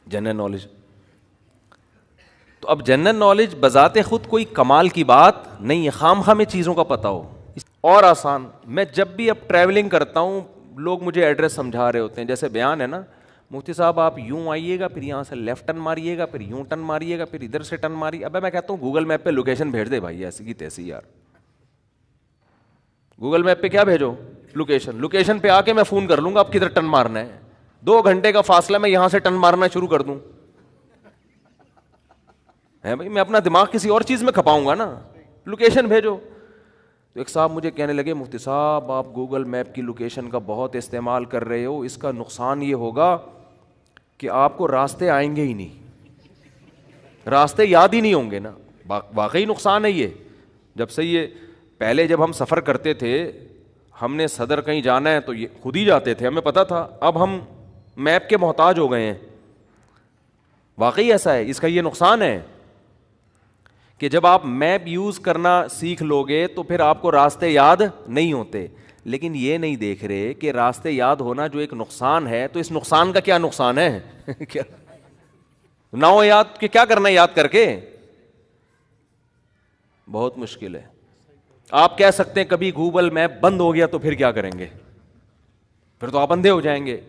General knowledge. تو اب general knowledge بذات خود کوئی کمال کی بات نہیں ہے, خام خواہ میں چیزوں کا پتہ ہو. اور آسان, میں جب بھی اب ٹریولنگ کرتا ہوں لوگ مجھے ایڈریس سمجھا رہے ہوتے ہیں, جیسے بیان ہے نا, مفتی صاحب آپ یوں آئیے گا, پھر یہاں سے لیفٹ ٹرن ماریے گا, پھر یوں ٹرن ماریے گا, پھر ادھر سے ٹرن ماریے. ابے میں کہتا ہوں گوگل میپ پہ لوکیشن بھیج دے بھائی, ایسی کی تیسی یار. گوگل میپ پہ کیا بھیجو, لوکیشن پہ آ کے میں فون کر لوں گا آپ کدھر ٹرن مارنا ہے. 2 گھنٹے کا فاصلہ, میں یہاں سے ٹرن مارنا شروع کر دوں ہے بھائی, میں اپنا دماغ کسی اور چیز میں کھپاؤں گا نا, لوکیشن بھیجو. تو ایک صاحب مجھے کہنے لگے مفتی صاحب آپ گوگل میپ کی لوکیشن کا بہت استعمال کر رہے ہو, اس کا نقصان یہ ہوگا کہ آپ کو راستے آئیں گے ہی نہیں, راستے یاد ہی نہیں ہوں گے نا. واقعی نقصان ہے یہ. جب سے یہ پہلے جب ہم سفر کرتے تھے, ہم نے صدر کہیں جانا ہے تو یہ خود ہی جاتے تھے, ہمیں پتہ تھا. اب ہم میپ کے محتاج ہو گئے ہیں. واقعی ایسا ہے, اس کا یہ نقصان ہے کہ جب آپ میپ یوز کرنا سیکھ لو گے تو پھر آپ کو راستے یاد نہیں ہوتے. لیکن یہ نہیں دیکھ رہے کہ راستے یاد ہونا جو ایک نقصان ہے, تو اس نقصان کا کیا نقصان ہے کیا نہ ہو یاد, کہ کیا کرنا ہے یاد کر کے, بہت مشکل ہے. آپ کہہ سکتے ہیں کبھی گوگل میپ بند ہو گیا تو پھر کیا کریں گے, پھر تو آپ اندھے ہو جائیں گے.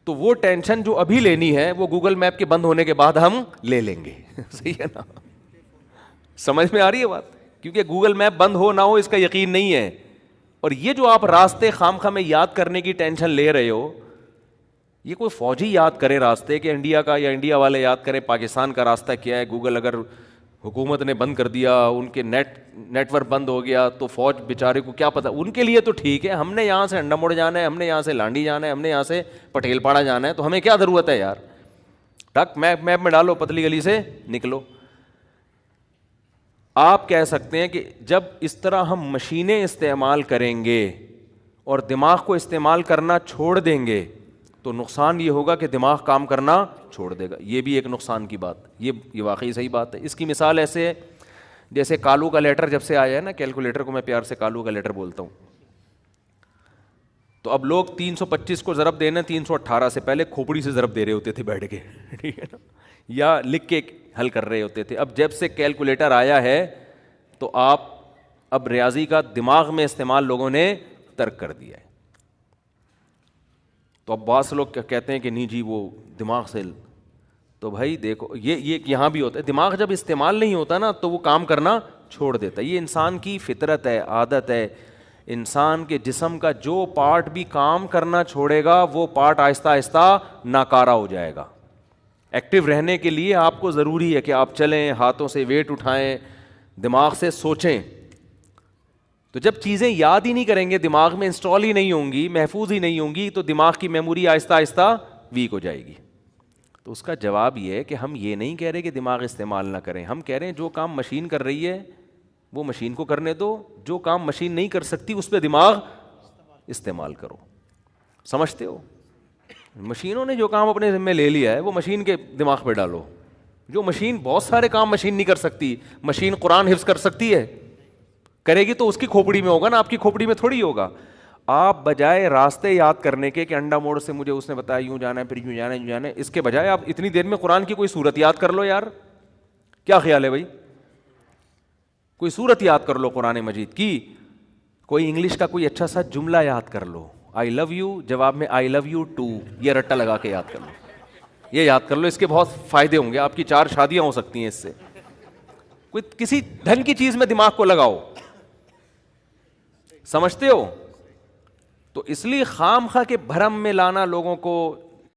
تو وہ ٹینشن جو ابھی لینی ہے وہ گوگل میپ کے بند ہونے کے بعد ہم لے لیں گے. صحیح ہے نا, سمجھ میں آ رہی ہے بات, کیونکہ گوگل میپ بند ہو نہ ہو اس کا یقین نہیں ہے. اور یہ جو آپ راستے خام خواہ میں یاد کرنے کی ٹینشن لے رہے ہو, یہ کوئی فوجی یاد کرے راستے کہ انڈیا کا, یا انڈیا والے یاد کریں پاکستان کا راستہ کیا ہے. گوگل اگر حکومت نے بند کر دیا, ان کے نیٹ ورک بند ہو گیا تو فوج بیچارے کو کیا پتا. ان کے لیے تو ٹھیک ہے, ہم نے یہاں سے انڈا موڑ جانا ہے, ہم نے یہاں سے لانڈی جانا ہے, ہم نے یہاں سے پٹیل پاڑا جانا ہے, تو ہمیں کیا ضرورت ہے یار, ٹک میپ میں ڈالو, پتلی گلی سے نکلو. آپ کہہ سکتے ہیں کہ جب اس طرح ہم مشینیں استعمال کریں گے اور دماغ کو استعمال کرنا چھوڑ دیں گے تو نقصان یہ ہوگا کہ دماغ کام کرنا چھوڑ دے گا. یہ بھی ایک نقصان کی بات, یہ واقعی صحیح بات ہے. اس کی مثال ایسے ہے جیسے کالو کا لیٹر جب سے آیا ہے نا, کیلکولیٹر کو میں پیار سے کالو کا لیٹر بولتا ہوں. تو اب لوگ 325 کو ضرب دینا 318 سے پہلے کھوپڑی سے ضرب دے رہے ہوتے تھے بیٹھ کے, ٹھیک ہے نا, یا لکھ کے حل کر رہے ہوتے تھے. اب جب سے کیلکولیٹر آیا ہے تو آپ اب ریاضی کا دماغ میں استعمال لوگوں نے ترک کر دیا ہے. تو اب بعض لوگ کہتے ہیں کہ نہیں جی وہ دماغ سے, تو بھائی دیکھو یہ یہاں بھی ہوتا ہے, دماغ جب استعمال نہیں ہوتا نا تو وہ کام کرنا چھوڑ دیتا ہے. یہ انسان کی فطرت ہے, عادت ہے. انسان کے جسم کا جو پارٹ بھی کام کرنا چھوڑے گا وہ پارٹ آہستہ آہستہ ناکارہ ہو جائے گا. ایکٹیو رہنے کے لیے آپ کو ضروری ہے کہ آپ چلیں, ہاتھوں سے ویٹ اٹھائیں, دماغ سے سوچیں. تو جب چیزیں یاد ہی نہیں کریں گے, دماغ میں انسٹال ہی نہیں ہوں گی, محفوظ ہی نہیں ہوں گی, تو دماغ کی میموری آہستہ آہستہ ویک ہو جائے گی. تو اس کا جواب یہ ہے کہ ہم یہ نہیں کہہ رہے کہ دماغ استعمال نہ کریں, ہم کہہ رہے ہیں جو کام مشین کر رہی ہے وہ مشین کو کرنے دو, جو کام مشین نہیں کر سکتی اس پہ دماغ استعمال کرو. سمجھتے ہو, مشینوں نے جو کام اپنے ذمہ لے لیا ہے وہ مشین کے دماغ پہ ڈالو. جو مشین, بہت سارے کام مشین نہیں کر سکتی. مشین قرآن حفظ کر سکتی ہے, کرے گی تو اس کی کھوپڑی میں ہوگا نا, آپ کی کھوپڑی میں تھوڑی ہوگا. آپ بجائے راستے یاد کرنے کے کہ انڈا موڑ سے مجھے اس نے بتایا یوں جانا ہے, پھر یوں جانا ہے, یوں جانا ہے, اس کے بجائے آپ اتنی دیر میں قرآن کی کوئی صورت یاد کر لو یار. کیا خیال ہے بھائی, کوئی صورت یاد کر لو قرآن مجید کی, کوئی انگلش کا کوئی اچھا سا جملہ یاد کر لو, آئی لو یو جواب میں آئی لو یو ٹو, یہ رٹا لگا کے یاد کر لو, یہ یاد کر لو. اس کے بہت فائدے ہوں گے, آپ کی 4 شادیاں ہو سکتی ہیں اس سے. کوئی کسی ڈھنگ کی چیز میں دماغ کو لگاؤ. سمجھتے ہو؟ تو اس لیے خام خواہ کے بھرم میں لانا لوگوں کو